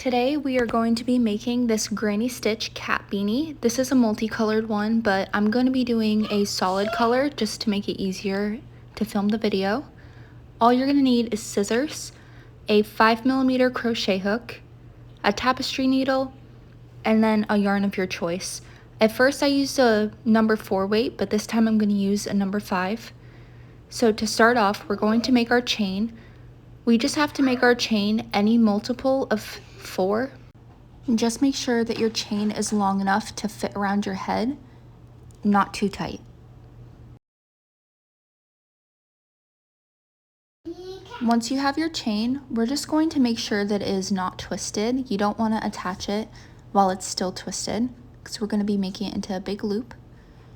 Today we are going to be making this granny stitch cat beanie. This is a multicolored one, but I'm going to be doing a solid color just to make it easier to film the video. All you're going to need is scissors, a 5mm crochet hook, a tapestry needle, and then a yarn of your choice. At first I used a number 4 weight, but this time I'm going to use a number 5. So to start off, we're going to make our chain. We just have to make our chain any multiple of 4. And just make sure that your chain is long enough to fit around your head, not too tight. Once you have your chain, we're just going to make sure that it is not twisted. You don't want to attach it while it's still twisted, because we're going to be making it into a big loop.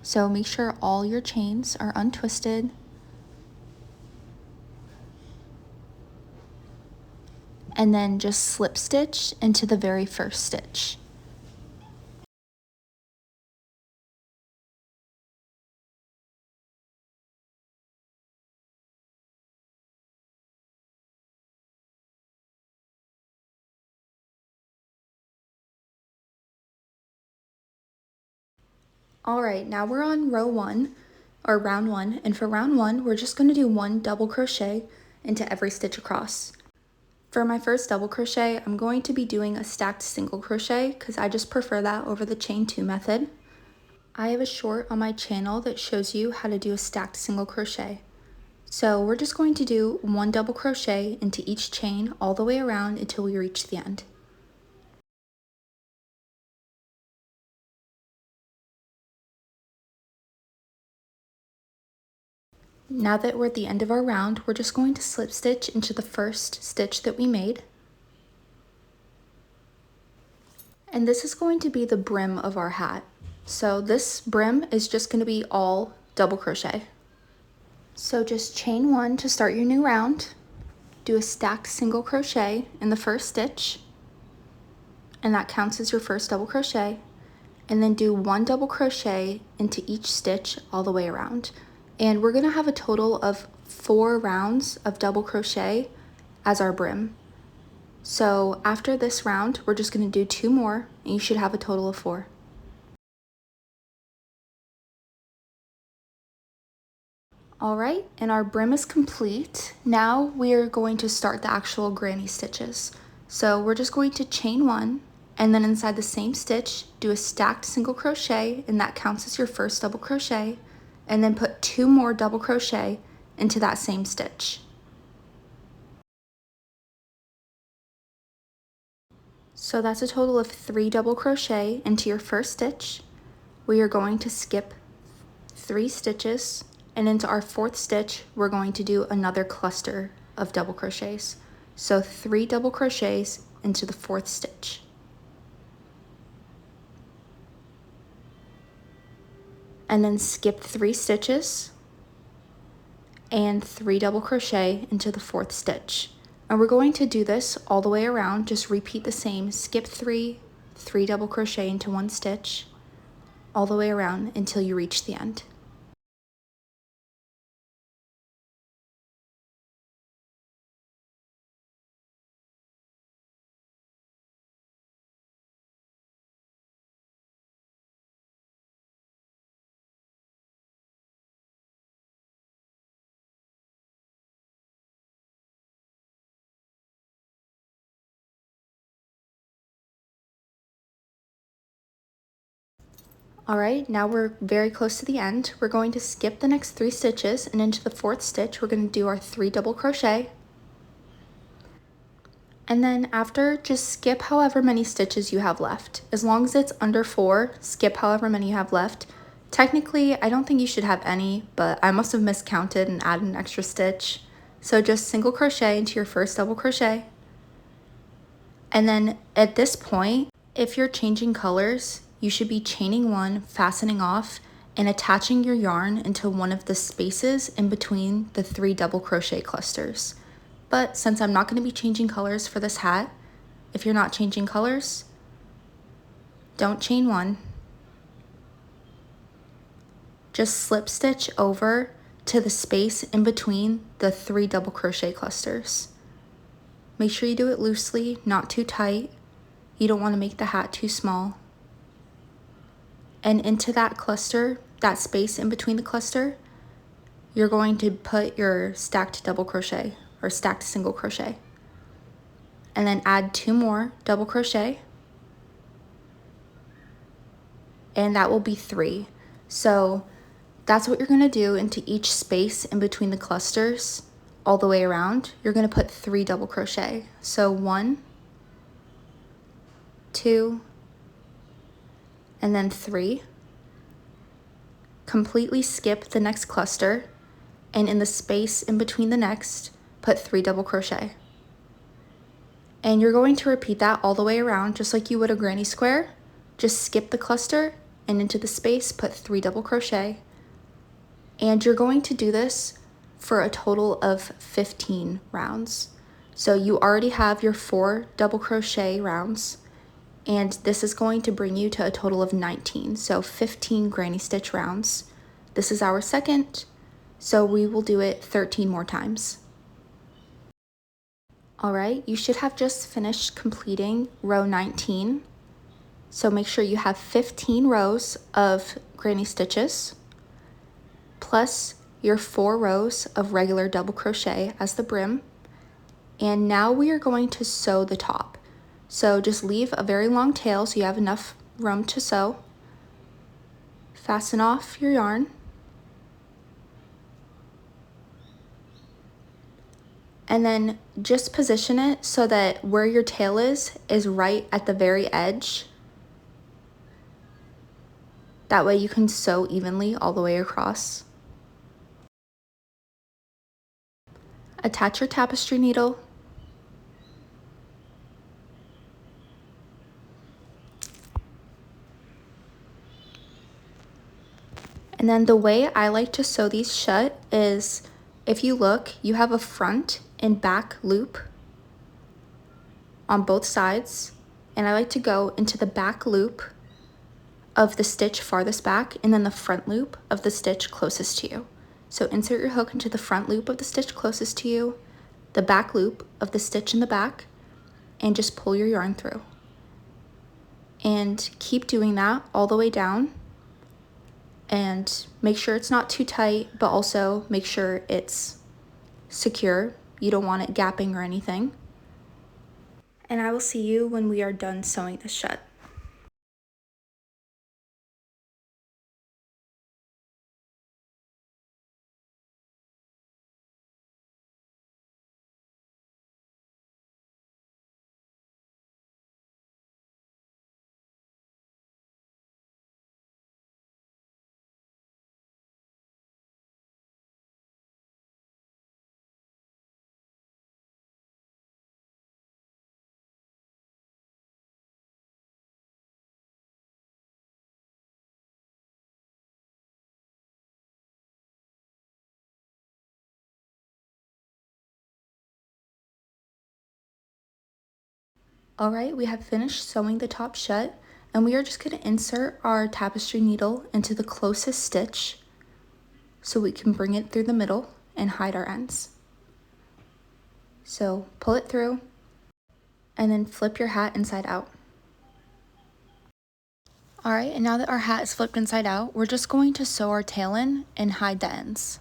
So make sure all your chains are untwisted. And then just slip stitch into the very first stitch. Alright, now we're on round 1, and for round 1, we're just going to do 1 double crochet into every stitch across. For my first double crochet, I'm going to be doing a stacked single crochet because I just prefer that over the chain 2 method. I have a short on my channel that shows you how to do a stacked single crochet. So we're just going to do 1 double crochet into each chain all the way around until we reach the end. Now that we're at the end of our round, we're just going to slip stitch into the first stitch that we made. And this is going to be the brim of our hat. So this brim is just going to be all double crochet. So just chain 1 to start your new round. Do a stacked single crochet in the first stitch, and that counts as your first double crochet. And then do 1 double crochet into each stitch all the way around. And we're going to have a total of 4 rounds of double crochet as our brim. So after this round, we're just going to do 2 more, and you should have a total of 4. Alright, and our brim is complete. Now we're going to start the actual granny stitches. So we're just going to chain 1, and then inside the same stitch, do a stacked single crochet, and that counts as your first double crochet, and then put 2 more double crochet into that same stitch. So that's a total of 3 double crochet into your first stitch. We are going to skip 3 stitches, and into our 4th stitch, we're going to do another cluster of double crochets. So 3 double crochets into the 4th stitch. And then skip 3 stitches and 3 double crochet into the 4th stitch. And we're going to do this all the way around. Just repeat the same, skip 3, 3 double crochet into 1 stitch, all the way around until you reach the end. Alright, now we're very close to the end. We're going to skip the next 3 stitches, and into the 4th stitch, we're going to do our 3 double crochet. And then after, just skip however many stitches you have left. As long as it's under 4, skip however many you have left. Technically, I don't think you should have any, but I must have miscounted and added an extra stitch. So just single crochet into your first double crochet. And then at this point, if you're changing colors, you should be chaining 1, fastening off, and attaching your yarn into one of the spaces in between the 3 double crochet clusters. But since I'm not going to be changing colors for this hat, if you're not changing colors, don't chain 1. Just slip stitch over to the space in between the 3 double crochet clusters. Make sure you do it loosely, not too tight, You don't want to make the hat too small. And into that cluster, that space in between the cluster, you're going to put your stacked double crochet or stacked single crochet. And then add 2 more double crochet. And that will be 3. So that's what you're going to do into each space in between the clusters all the way around. You're going to put 3 double crochet. So 1, 2, and then 3. Completely skip the next cluster, and in the space in between the next, put 3 double crochet. And you're going to repeat that all the way around just like you would a granny square. Just skip the cluster and into the space put 3 double crochet. And you're going to do this for a total of 15 rounds. So you already have your 4 double crochet rounds, and this is going to bring you to a total of 19. So 15 granny stitch rounds. This is our second, so we will do it 13 more times. All right, you should have just finished completing row 19. So make sure you have 15 rows of granny stitches, plus your 4 rows of regular double crochet as the brim. And now we are going to sew the top. So just leave a very long tail so you have enough room to sew. Fasten off your yarn. And then just position it so that where your tail is right at the very edge. That way you can sew evenly all the way across. Attach your tapestry needle. And then the way I like to sew these shut is, if you look, you have a front and back loop on both sides. And I like to go into the back loop of the stitch farthest back and then the front loop of the stitch closest to you. So insert your hook into the front loop of the stitch closest to you, the back loop of the stitch in the back, and just pull your yarn through. And keep doing that all the way down. And make sure it's not too tight, but also make sure it's secure. You don't want it gapping or anything. And I will see you when we are done sewing this shut. All right, we have finished sewing the top shut, and we are just going to insert our tapestry needle into the closest stitch so we can bring it through the middle and hide our ends. So pull it through and then flip your hat inside out. All right, and now that our hat is flipped inside out, we're just going to sew our tail in and hide the ends.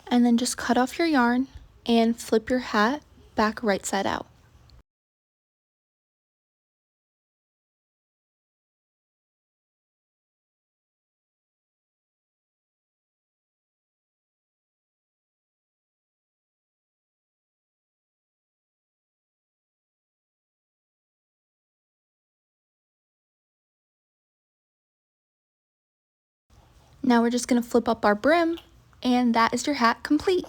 And then just cut off your yarn and flip your hat back right side out. Now we're just going to flip up our brim, and that is your hat complete.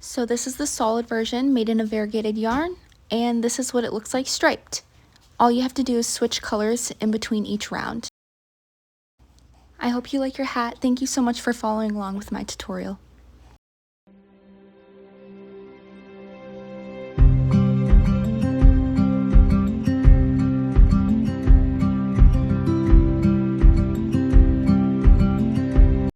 So this is the solid version made in a variegated yarn, and this is what it looks like striped. All you have to do is switch colors in between each round. I hope you like your hat. Thank you so much for following along with my tutorial.